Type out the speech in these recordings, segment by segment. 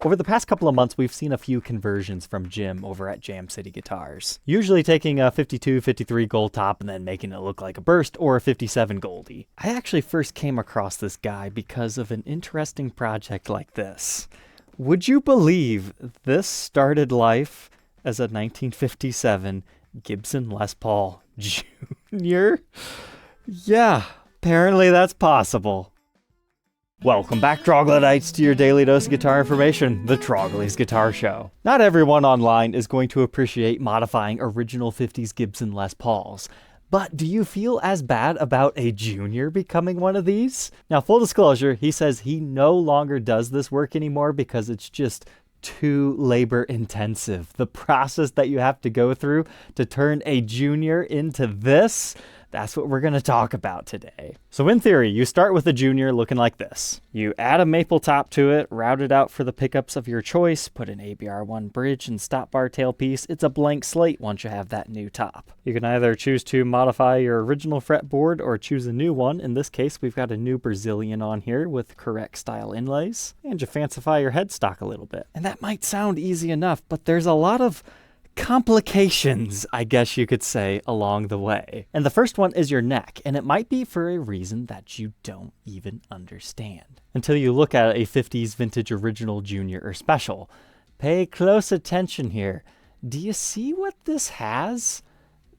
Over the past couple of months, we've seen a few conversions from Jim over at Jam City Guitars. Usually taking a 52, 53 gold top and then making it look like a burst or a 57 goldie. I actually first came across this guy because of an interesting project like this. Would you believe this started life as a 1957 Gibson Les Paul Junior? Yeah, apparently that's possible. Welcome back, Troglodytes, to your daily dose of guitar information, the Trogly's Guitar Show. Not everyone online is going to appreciate modifying original 50s Gibson Les Pauls, but do you feel as bad about a Junior becoming one of these? Now, full disclosure, he says he no longer does this work anymore because it's just too labor intensive. The process that you have to go through to turn a Junior into this, that's what we're going to talk about today. So in theory, you start with a Junior looking like this. You add a maple top to it, route it out for the pickups of your choice, put an ABR1 bridge and stop bar tailpiece. It's a blank slate once you have that new top. You can either choose to modify your original fretboard or choose a new one. In this case, we've got a new Brazilian on here with correct style inlays. And you fancify your headstock a little bit. And that might sound easy enough, but there's a lot of complications, I guess you could say, along the way. And the first one is your neck, and it might be for a reason that you don't even understand until you look at a 50s vintage original Junior or special. Pay close attention here. Do you see what this has?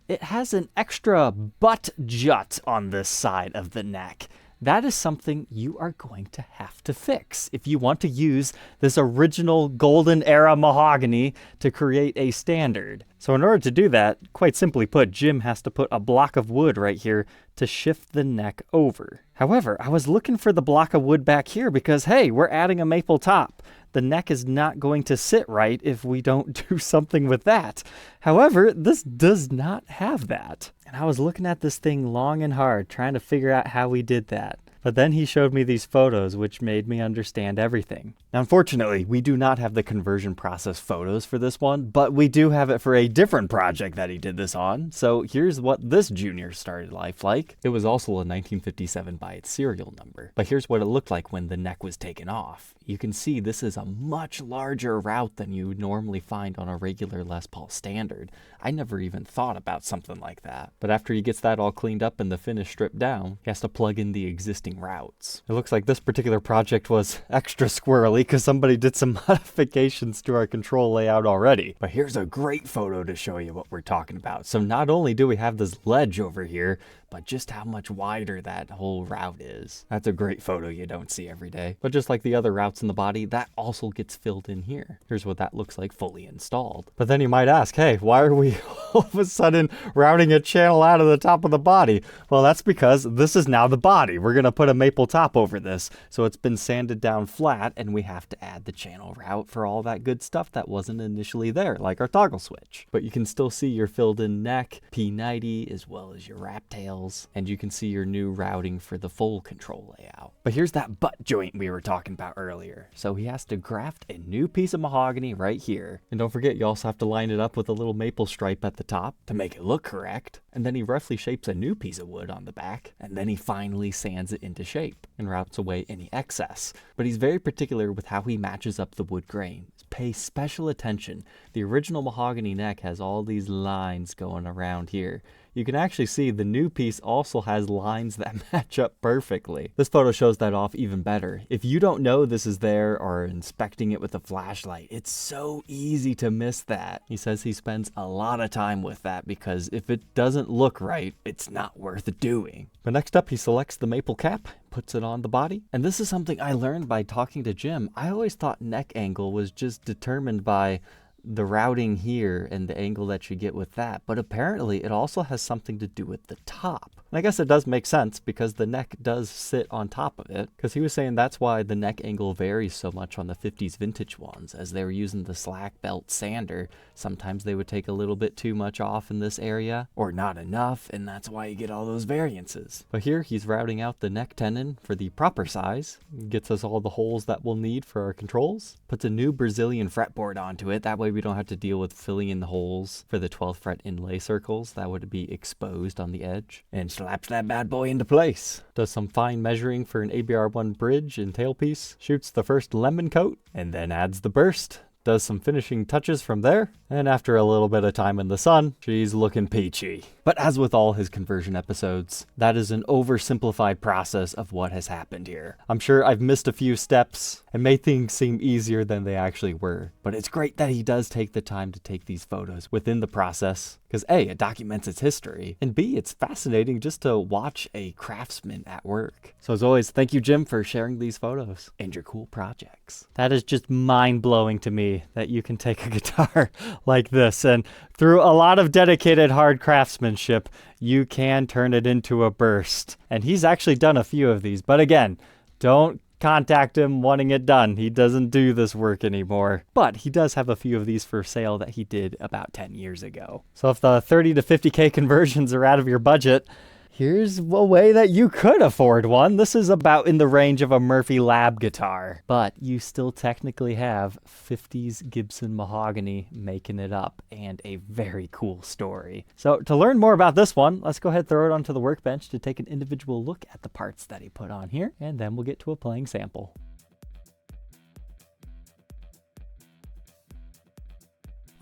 It has an extra butt jut on this side of the neck. That is something you are going to have to fix if you want to use this original golden era mahogany to create a standard. So in order to do that, quite simply put, Jim has to put a block of wood right here to shift the neck over. However, I was looking for the block of wood back here because, hey, we're adding a maple top. The neck is not going to sit right if we don't do something with that. However, this does not have that. And I was looking at this thing long and hard, trying to figure out how we did that. But then he showed me these photos, which made me understand everything. Now, unfortunately, we do not have the conversion process photos for this one, but we do have it for a different project that he did this on. So here's what this Junior started life like. It was also a 1957 by its serial number. But here's what it looked like when the neck was taken off. You can see this is a much larger route than you would normally find on a regular Les Paul standard. I never even thought about something like that. But after he gets that all cleaned up and the finish stripped down, he has to plug in the existing routes. It looks like this particular project was extra squirrely because somebody did some modifications to our control layout already. But here's a great photo to show you what we're talking about. So not only do we have this ledge over here, but just how much wider that whole route is. That's a great photo you don't see every day. But just like the other routes in the body, that also gets filled in here. Here's what that looks like fully installed. But then you might ask, hey, why are we all of a sudden routing a channel out of the top of the body? Well, that's because this is now the body. We're gonna put a maple top over this. So it's been sanded down flat and we have to add the channel route for all that good stuff that wasn't initially there, like our toggle switch. But you can still see your filled in neck, P90, as well as your wrap tails. And you can see your new routing for the full control layout. But here's that butt joint we were talking about earlier. So he has to graft a new piece of mahogany right here. And don't forget, you also have to line it up with a little maple stripe at the top to make it look correct. And then he roughly shapes a new piece of wood on the back. And then he finally sands it into shape and routes away any excess. But he's very particular with how he matches up the wood grain. Pay special attention. The original mahogany neck has all these lines going around here. You can actually see the new piece also has lines that match up perfectly. This photo shows that off even better. If you don't know this is there or inspecting it with a flashlight, it's so easy to miss that. He says he spends a lot of time with that because if it doesn't look right, it's not worth doing. But next up, he selects the maple cap, puts it on the body. And this is something I learned by talking to Jim. I always thought neck angle was just determined by the routing here and the angle that you get with that, but apparently it also has something to do with the top. And I guess it does make sense because the neck does sit on top of it, because he was saying that's why the neck angle varies so much on the 50s vintage ones. As they were using the slack belt sander, sometimes they would take a little bit too much off in this area or not enough, and that's why you get all those variances. But here he's routing out the neck tenon for the proper size, gets us all the holes that we'll need for our controls, puts a new Brazilian fretboard onto it. That way way we don't have to deal with filling in the holes for the 12th fret inlay circles that would be exposed on the edge. And slaps that bad boy into place. Does some fine measuring for an ABR1 bridge and tailpiece. Shoots the first lemon coat and then adds the burst. Does some finishing touches from there, and after a little bit of time in the sun, she's looking peachy. But as with all his conversion episodes, that is an oversimplified process of what has happened here. I'm sure I've missed a few steps and made things seem easier than they actually were, but it's great that he does take the time to take these photos within the process, because A, it documents its history, and B, it's fascinating just to watch a craftsman at work. So as always, thank you, Jim, for sharing these photos and your cool projects. That is just mind-blowing to me that you can take a guitar like this, and through a lot of dedicated hard craftsmanship, you can turn it into a burst. And he's actually done a few of these, but again, don't contact him wanting it done. He doesn't do this work anymore, but he does have a few of these for sale that he did about 10 years ago. So if the 30 to 50K conversions are out of your budget, here's a way that you could afford one. This is about in the range of a Murphy Lab guitar, but you still technically have 50s Gibson mahogany making it up, and a very cool story. So to learn more about this one, let's go ahead and throw it onto the workbench to take an individual look at the parts that he put on here, and then we'll get to a playing sample.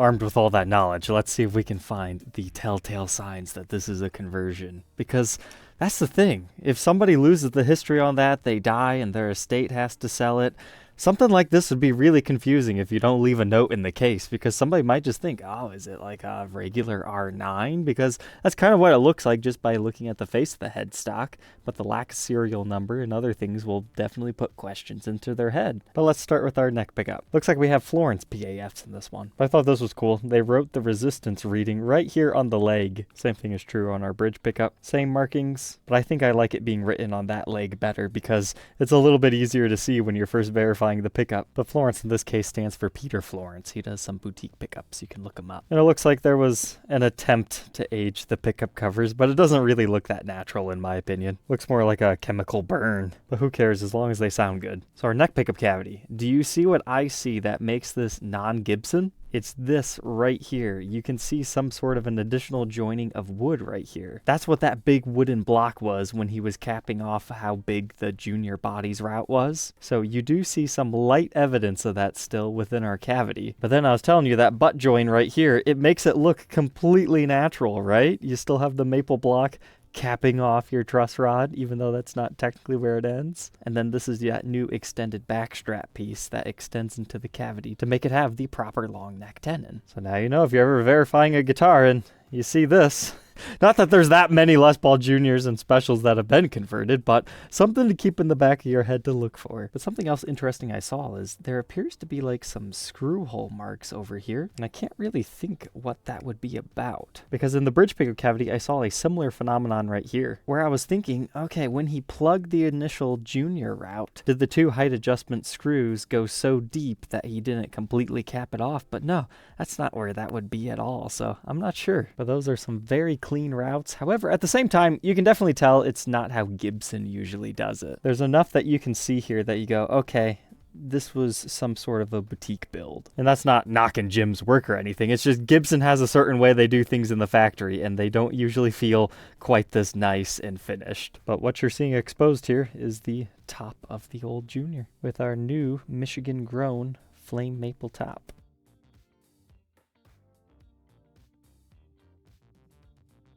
Armed with all that knowledge, let's see if we can find the telltale signs that this is a conversion. Because that's the thing. If somebody loses the history on that, they die and their estate has to sell it. Something like this would be really confusing if you don't leave a note in the case, because somebody might just think, oh, is it like a regular R9? Because that's kind of what it looks like just by looking at the face of the headstock, but the lack of serial number and other things will definitely put questions into their head. But let's start with our neck pickup. Looks like we have Florence PAFs in this one. But I thought this was cool. They wrote the resistance reading right here on the leg. Same thing is true on our bridge pickup. Same markings, but I think I like it being written on that leg better because it's a little bit easier to see when you're first verifying the pickup. But Florence in this case stands for Peter Florence. He does some boutique pickups. You can look him up. And it looks like there was an attempt to age the pickup covers, but it doesn't really look that natural in my opinion. Looks more like a chemical burn, but who cares as long as they sound good. So our neck pickup cavity. Do you see what I see that makes this non-Gibson? It's this right here. You can see some sort of an additional joining of wood right here. That's what that big wooden block was when he was capping off how big the Junior body's route was. So you do see some light evidence of that still within our cavity. But then I was telling you that butt join right here, it makes it look completely natural, right? You still have the maple block capping off your truss rod, even though that's not technically where it ends. And then this is that new extended backstrap piece that extends into the cavity to make it have the proper long neck tenon. So now you know if you're ever verifying a guitar and you see this. Not that there's that many Les Paul Juniors and specials that have been converted, but something to keep in the back of your head to look for. But something else interesting I saw is there appears to be like some screw hole marks over here, and I can't really think what that would be about. Because in the bridge pickup cavity, I saw a similar phenomenon right here, where I was thinking, okay, when he plugged the initial Junior route, did the two height adjustment screws go so deep that he didn't completely cap it off? But no, that's not where that would be at all, so I'm not sure. But those are some very clean routes. However, at the same time, you can definitely tell it's not how Gibson usually does it. There's enough that you can see here that you go, okay, this was some sort of a boutique build. And that's not knocking Jim's work or anything. It's just Gibson has a certain way they do things in the factory, and they don't usually feel quite this nice and finished. But what you're seeing exposed here is the top of the old Junior with our new Michigan grown flame maple top.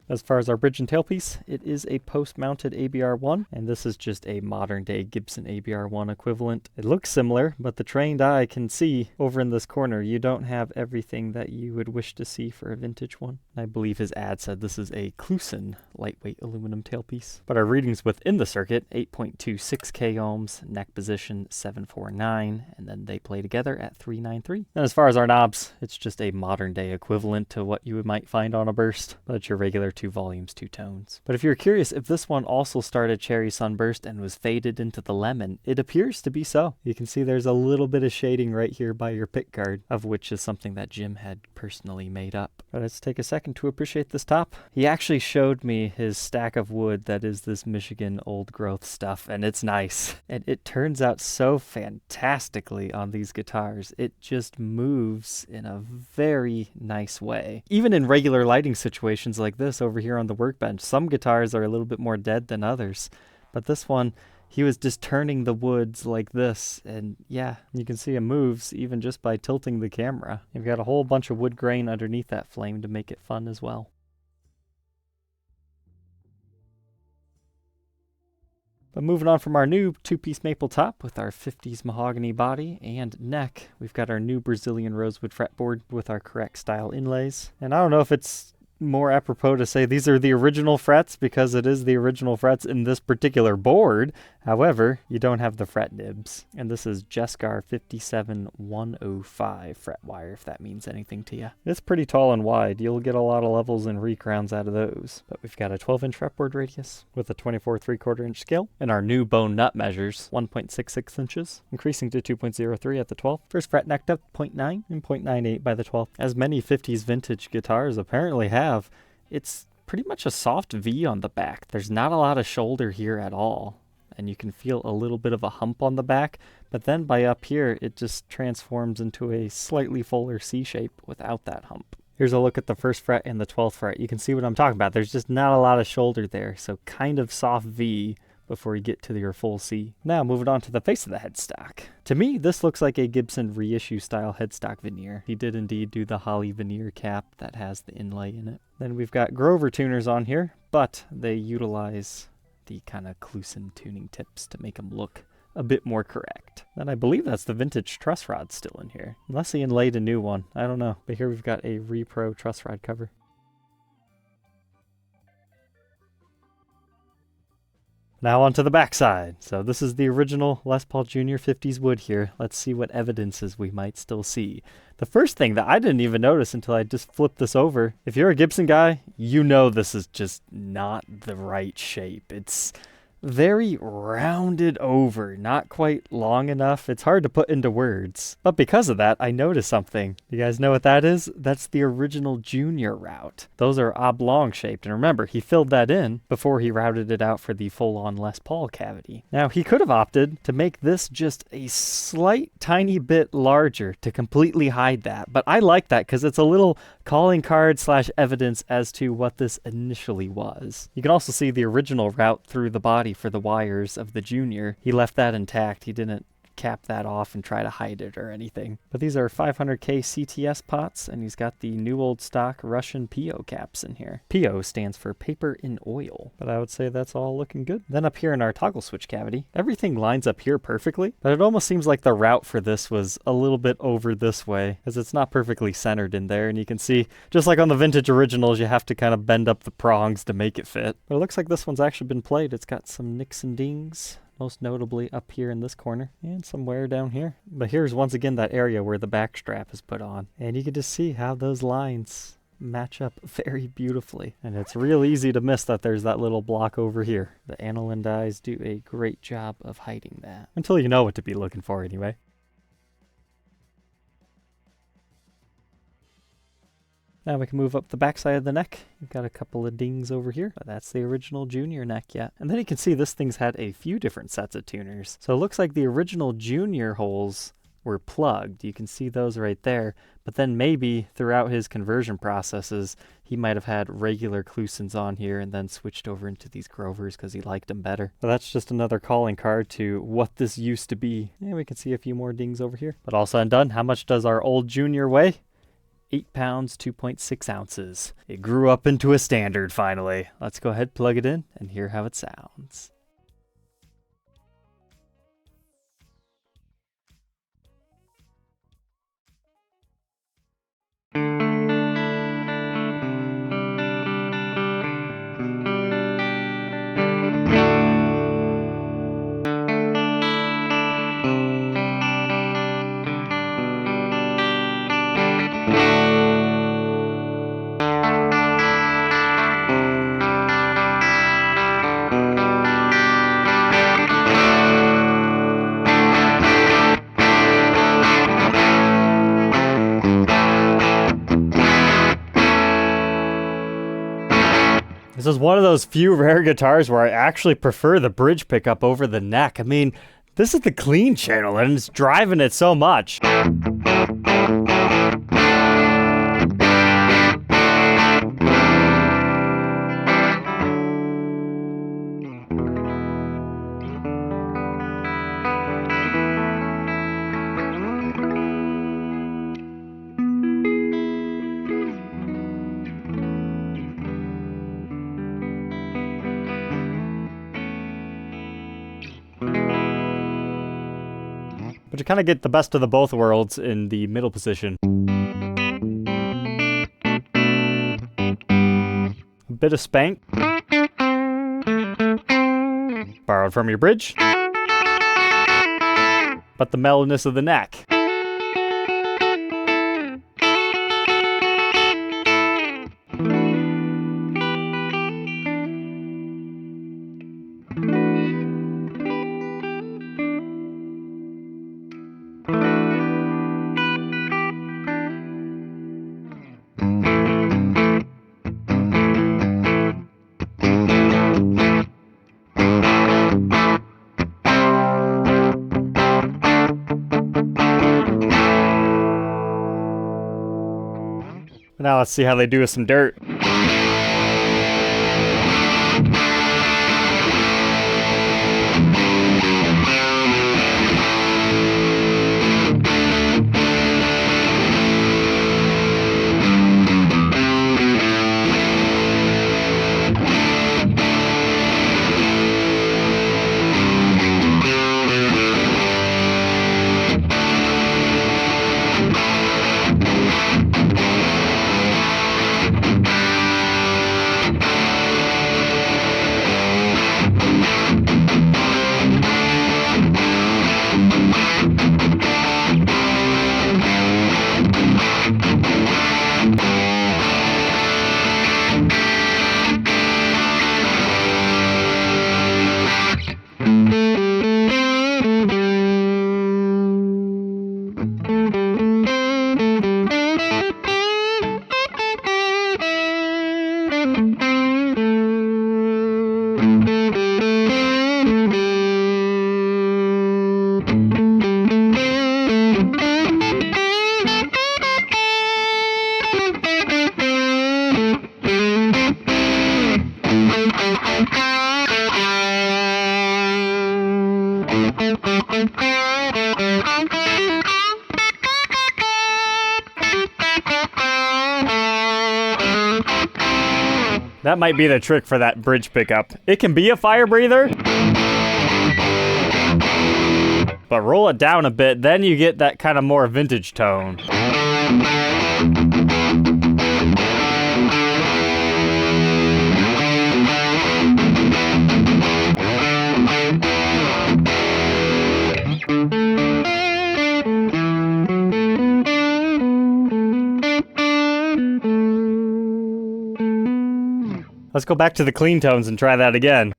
As far as our bridge and tailpiece, it is a post-mounted ABR1, and this is just a modern-day Gibson ABR1 equivalent. It looks similar, but the trained eye can see over in this corner, you don't have everything that you would wish to see for a vintage one. I believe his ad said this is a Kluson lightweight aluminum tailpiece. But our readings within the circuit, 8.26K ohms, neck position 749, and then they play together at 393. And as far as our knobs, it's just a modern-day equivalent to what you might find on a burst, but it's your regular 2 volumes, 2 tones. But if you're curious if this one also started cherry sunburst and was faded into the lemon, it appears to be so. You can see there's a little bit of shading right here by your pick guard, of which is something that Jim had personally made up. But let's take a second to appreciate this top. He actually showed me his stack of wood that is this Michigan old growth stuff, and it's nice. And it turns out so fantastically on these guitars. It just moves in a very nice way. Even in regular lighting situations like this over here on the workbench, some guitars are a little bit more dead than others. But this one, he was just turning the woods like this, and yeah, you can see it moves even just by tilting the camera. You've got a whole bunch of wood grain underneath that flame to make it fun as well. But moving on from our new 2-piece maple top with our 50s mahogany body and neck, we've got our new Brazilian rosewood fretboard with our correct style inlays. And I don't know if it's more apropos to say these are the original frets because it is the original frets in this particular board. However, you don't have the fret nibs. And this is Jescar 57105 fret wire, if that means anything to you. It's pretty tall and wide. You'll get a lot of levels and recrowns out of those. But we've got a 12-inch fretboard radius with a 24 3/4-inch scale. And our new bone nut measures 1.66 inches, increasing to 2.03 at the 12th. First fret neck depth 0.9 and 0.98 by the 12th. As many 50s vintage guitars apparently have, it's pretty much a soft V on the back. There's not a lot of shoulder here at all, and you can feel a little bit of a hump on the back, but then by up here it just transforms into a slightly fuller C shape without that hump. Here's a look at the first fret and the 12th fret. You can see what I'm talking about. There's just not a lot of shoulder there, so kind of soft V before you get to your full C. Now moving on to the face of the headstock. To me, this looks like a Gibson reissue style headstock veneer. He did indeed do the holly veneer cap that has the inlay in it. Then we've got Grover tuners on here, but they utilize the kind of Kluson tuning tips to make them look a bit more correct. Then I believe that's the vintage truss rod still in here. Unless he inlaid a new one, I don't know. But here we've got a Repro truss rod cover. Now onto the backside. So this is the original Les Paul Junior 50s wood here. Let's see what evidences we might still see. The first thing that I didn't even notice until I just flipped this over, if you're a Gibson guy, you know this is just not the right shape. It's very rounded over, not quite long enough. It's hard to put into words. But because of that, I noticed something. You guys know what that is? That's the original Junior route. Those are oblong shaped. And remember, he filled that in before he routed it out for the full-on Les Paul cavity. Now, he could have opted to make this just a slight tiny bit larger to completely hide that. But I like that because it's a little calling card / evidence as to what this initially was. You can also see the original route through the body for the wires of the Junior. He left that intact. He didn't cap that off and try to hide it or anything. But these are 500K CTS pots, and he's got the new old stock Russian PO caps in here. PO stands for paper in oil, but I would say that's all looking good. Then up here in our toggle switch cavity, everything lines up here perfectly, but it almost seems like the route for this was a little bit over this way, as it's not perfectly centered in there, and you can see, just like on the vintage originals, you have to kind of bend up the prongs to make it fit. But it looks like this one's actually been played. It's got some nicks and dings, most notably up here in this corner and somewhere down here. But here's once again that area where the back strap is put on, and you can just see how those lines match up very beautifully. And it's real easy to miss that there's that little block over here. The aniline dyes do a great job of hiding that, until you know what to be looking for anyway. Now we can move up the backside of the neck. You've got a couple of dings over here, but that's the original Junior neck yet. And then you can see this thing's had a few different sets of tuners. So it looks like the original Junior holes were plugged. You can see those right there. But then maybe throughout his conversion processes, he might have had regular Klusons on here and then switched over into these Grovers because he liked them better. But that's just another calling card to what this used to be. And we can see a few more dings over here. But all said and done, how much does our old Junior weigh? 8 pounds, 2.6 ounces. It grew up into a standard finally. Let's go ahead, plug it in, and hear how it sounds. This is one of those few rare guitars where I actually prefer the bridge pickup over the neck. I mean, this is the clean channel and it's driving it so much. But you kind of get the best of the both worlds in the middle position. A bit of spank. Borrowed from your bridge. But the mellowness of the neck. Now let's see how they do with some dirt. That might be the trick for that bridge pickup. It can be a fire breather, but roll it down a bit, then you get that kind of more vintage tone. Let's go back to the clean tones and try that again.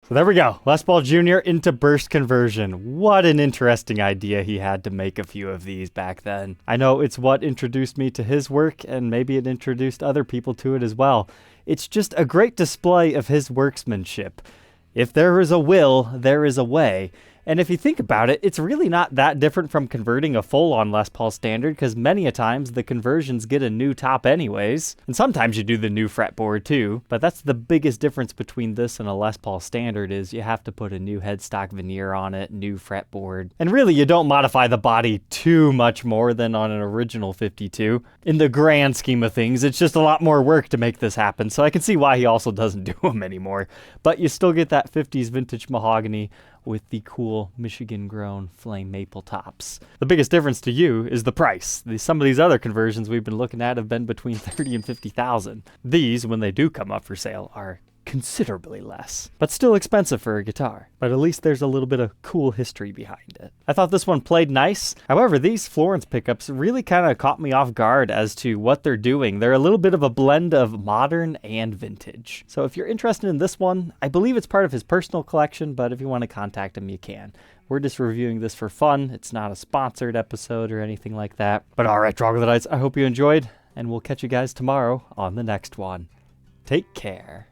So there we go, Les Paul Jr. into burst conversion. What an interesting idea he had to make a few of these back then. I know it's what introduced me to his work, and maybe it introduced other people to it as well. It's just a great display of his workmanship. If there is a will, there is a way. And if you think about it, it's really not that different from converting a full-on Les Paul standard, because many a times the conversions get a new top anyways. And sometimes you do the new fretboard too, but that's the biggest difference between this and a Les Paul standard is you have to put a new headstock veneer on it, new fretboard. And really you don't modify the body too much more than on an original 52. In the grand scheme of things, it's just a lot more work to make this happen, so I can see why he also doesn't do them anymore. But you still get that 50s vintage mahogany with the cool Michigan-grown flame maple tops. The biggest difference to you is the price. Some of these other conversions we've been looking at have been between $30,000 and $50,000. These, when they do come up for sale, are considerably less, but still expensive for a guitar. But at least there's a little bit of cool history behind it. I thought this one played nice. However, these Florence pickups really kind of caught me off guard as to what they're doing. They're a little bit of a blend of modern and vintage. So if you're interested in this one, I believe it's part of his personal collection, but if you want to contact him, you can. We're just reviewing this for fun. It's not a sponsored episode or anything like that. But all right, Troglodytes, I hope you enjoyed, and we'll catch you guys tomorrow on the next one. Take care.